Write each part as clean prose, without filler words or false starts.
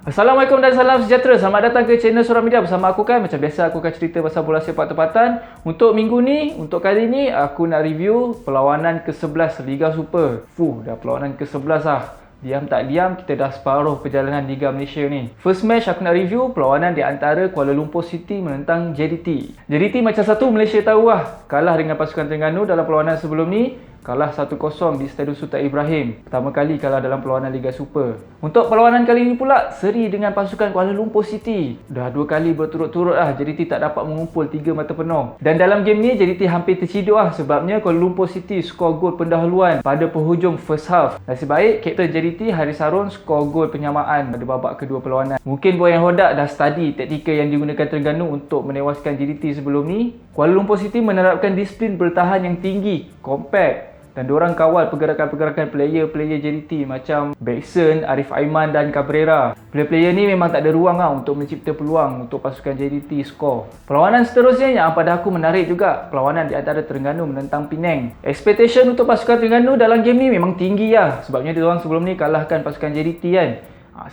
Assalamualaikum dan salam sejahtera. Selamat datang ke channel Surah Media bersama aku kan. Macam biasa aku akan cerita pasal bola sepak tempatan. Untuk minggu ni, untuk kali ni aku nak review perlawanan ke-11 Liga Super. Dah perlawanan ke-11 lah. Diam tak diam, kita dah separuh perjalanan Liga Malaysia ni. First match aku nak review perlawanan di antara Kuala Lumpur City menentang JDT. JDT macam satu Malaysia tahu lah, kalah dengan pasukan Terengganu dalam perlawanan sebelum ni. Kalah 1-0 di Stadium Sultan Ibrahim. Pertama kali kalah dalam perlawanan Liga Super. Untuk perlawanan kali ini pula, seri dengan pasukan Kuala Lumpur City. Dah 2 kali berturut-turut lah JDT tak dapat mengumpul 3 mata penuh. Dan dalam game ni JDT hampir terciduk lah, sebabnya Kuala Lumpur City skor gol pendahuluan pada penghujung first half. Nasib baik kapten JDT Haris Harun skor gol penyamaan pada babak kedua perlawanan. Mungkin Boyan Hodak dah study taktikal yang digunakan Terengganu untuk menewaskan JDT sebelum ni. Kuala Lumpur City menerapkan disiplin bertahan yang tinggi, compact. Dan diorang kawal pergerakan-pergerakan player-player JDT macam Bekson, Arif Aiman dan Cabrera. Player-player ni memang tak ada ruang lah untuk mencipta peluang untuk pasukan JDT skor. Perlawanan seterusnya yang pada aku menarik juga, perlawanan di antara Terengganu menentang Penang. Expectation untuk pasukan Terengganu dalam game ni memang tinggi lah, sebabnya diorang sebelum ni kalahkan pasukan JDT kan.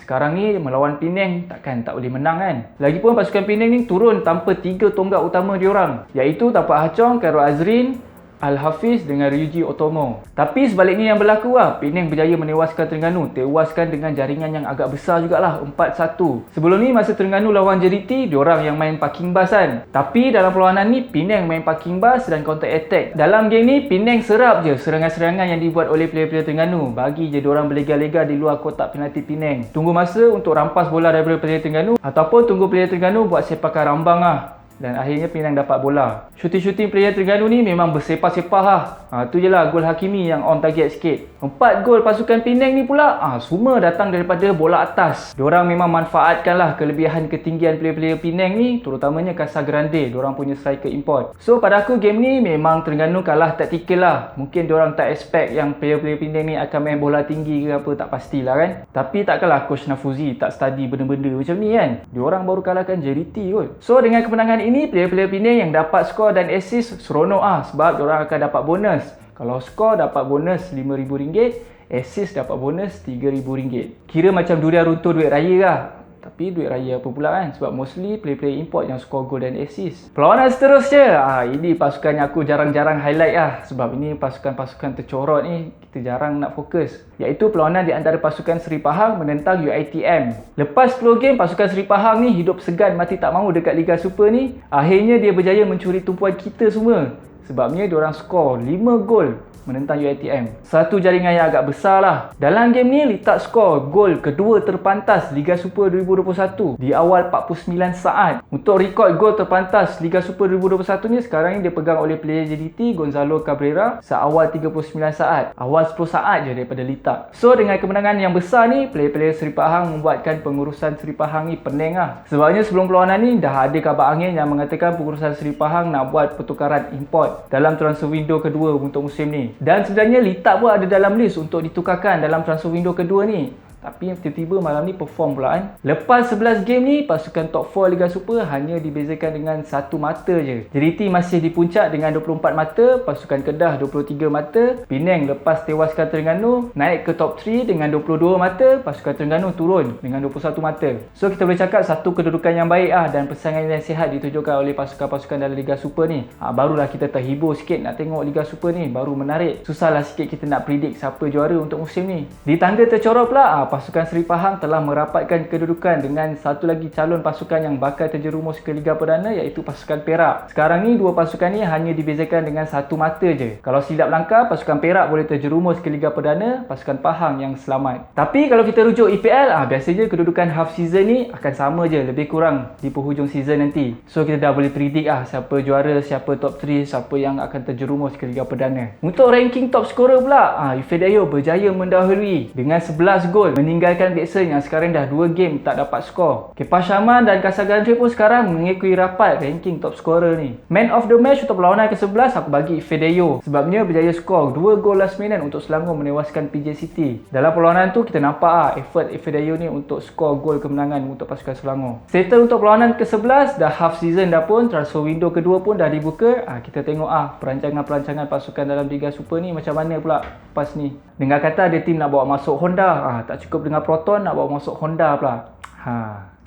Sekarang ni melawan Penang takkan tak boleh menang kan. Lagipun pasukan Penang ni turun tanpa 3 tonggak utama diorang, iaitu Tapak Hacong, Khairul Azrin, Al-Hafiz dengan Ryuji Otomo. Tapi sebaliknya yang berlaku lah, Penang berjaya menewaskan Terengganu, tewaskan dengan jaringan yang agak besar jugalah, 4-1. Sebelum ni masa Terengganu lawan JDT, diorang yang main parking bus kan. Tapi dalam perlawanan ni, Penang main parking bus dan counter attack. Dalam game ni, Penang serap je serangan-serangan yang dibuat oleh player-player Terengganu. Bagi je diorang berlega-lega di luar kotak penalti Penang. Tunggu masa untuk rampas bola daripada player Terengganu, ataupun tunggu player Terengganu buat sepakan rambang lah. Dan akhirnya Penang dapat bola. Shooting player Terengganu ni memang bersepah-sepah lah. Tu je lah gol Hakimi yang on target sikit. 4 gol pasukan Penang ni pula, semua datang daripada bola atas. Diorang memang manfaatkan lah kelebihan ketinggian player-player Penang ni, terutamanya Casagrande, diorang punya striker import. So pada aku game ni memang Terengganu kalah taktikal lah. Mungkin diorang tak expect yang player-player Penang ni akan main bola tinggi ke apa, tak pastilah kan. Tapi takkanlah Coach Nafuzi tak study benda-benda macam ni kan. Diorang baru kalahkan JDT kot. So dengan kemenangan ini, player-player Penang yang dapat skor dan assist seronok sebab diorang akan dapat bonus. Kalau skor dapat bonus RM5,000, assist dapat bonus RM3,000. Kira macam durian runtuh duit raya lah. Tapi duit raya apa pula kan, sebab mostly player-player import yang skor gol dan assist. Perlawanan seterusnya, ini pasukan yang aku jarang-jarang highlight lah, sebab ini pasukan-pasukan tercorot ni kita jarang nak fokus, iaitu perlawanan di antara pasukan Seri Pahang menentang UiTM. Lepas 10 game, pasukan Seri Pahang ni hidup segan mati tak mahu dekat Liga Super ni. Akhirnya dia berjaya mencuri tumpuan kita semua, sebabnya diorang skor 5 gol menentang UiTM. Satu jaringan yang agak besar lah. Dalam game ni, Litak skor gol kedua terpantas Liga Super 2021 di awal 49 saat. Untuk rekod gol terpantas Liga Super 2021 ni, sekarang ni dia pegang oleh player JDT Gonzalo Cabrera seawal 39 saat. Awal 10 saat je daripada Litak. So dengan kemenangan yang besar ni, player-player Seri Pahang membuatkan pengurusan Seri Pahang ni pening lah. Sebabnya sebelum perlawanan ni dah ada kabar angin yang mengatakan pengurusan Seri Pahang nak buat pertukaran import dalam transfer window kedua untuk musim ni. Dan sebenarnya Litak pun ada dalam list untuk ditukarkan dalam transfer window kedua ni. Tapi tiba-tiba malam ni perform pula kan. Lepas 11 game ni, pasukan top 4 Liga Super hanya dibezakan dengan 1 mata je. JDT masih di puncak dengan 24 mata, pasukan Kedah 23 mata. Penang lepas tewaskan Terengganu naik ke top 3 dengan 22 mata, pasukan Terengganu turun dengan 21 mata. So kita boleh cakap satu kedudukan yang baik dan persaingan yang sihat ditunjukkan oleh pasukan-pasukan dalam Liga Super ni. Barulah kita terhibur sikit nak tengok Liga Super ni, baru menarik. Susahlah sikit kita nak predict siapa juara untuk musim ni. Di tangga tercorot pula, pasukan Seri Pahang telah merapatkan kedudukan dengan satu lagi calon pasukan yang bakal terjerumus ke Liga Perdana, iaitu pasukan Perak. Sekarang ni dua pasukan ni hanya dibezakan dengan 1 mata je. Kalau silap langkah, pasukan Perak boleh terjerumus ke Liga Perdana, pasukan Pahang yang selamat. Tapi kalau kita rujuk EPL, biasanya kedudukan half season ni akan sama je, lebih kurang di penghujung season nanti. So kita dah boleh predict siapa juara, siapa top 3, siapa yang akan terjerumus ke Liga Perdana. Untuk ranking top scorer pula, Ifedayo berjaya mendahului dengan 11 gol, meninggalkan Bekson yang sekarang dah 2 game tak dapat skor. Kepa Syaman dan Casagrande pun sekarang mengikuti rapat ranking top scorer ni. Man of the match untuk perlawanan ke-11 aku bagi Ifedayo, sebabnya berjaya skor 2 gol last minute untuk Selangor menewaskan PJ City. Dalam perlawanan tu kita nampak effort Ifedayo ni untuk skor gol kemenangan untuk pasukan Selangor. Settle untuk perlawanan ke-11, dah half season dah pun, transfer window kedua pun dah dibuka. Kita tengok perancangan-perancangan pasukan dalam Liga Super ni macam mana pula lepas ni. Dengar kata ada tim nak bawa masuk Honda, tak cukup dengan Proton, nak bawa masuk Honda pula.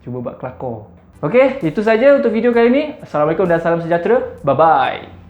Cuba buat kelakor. Okey, itu saja untuk video kali ini. Assalamualaikum dan salam sejahtera. Bye-bye.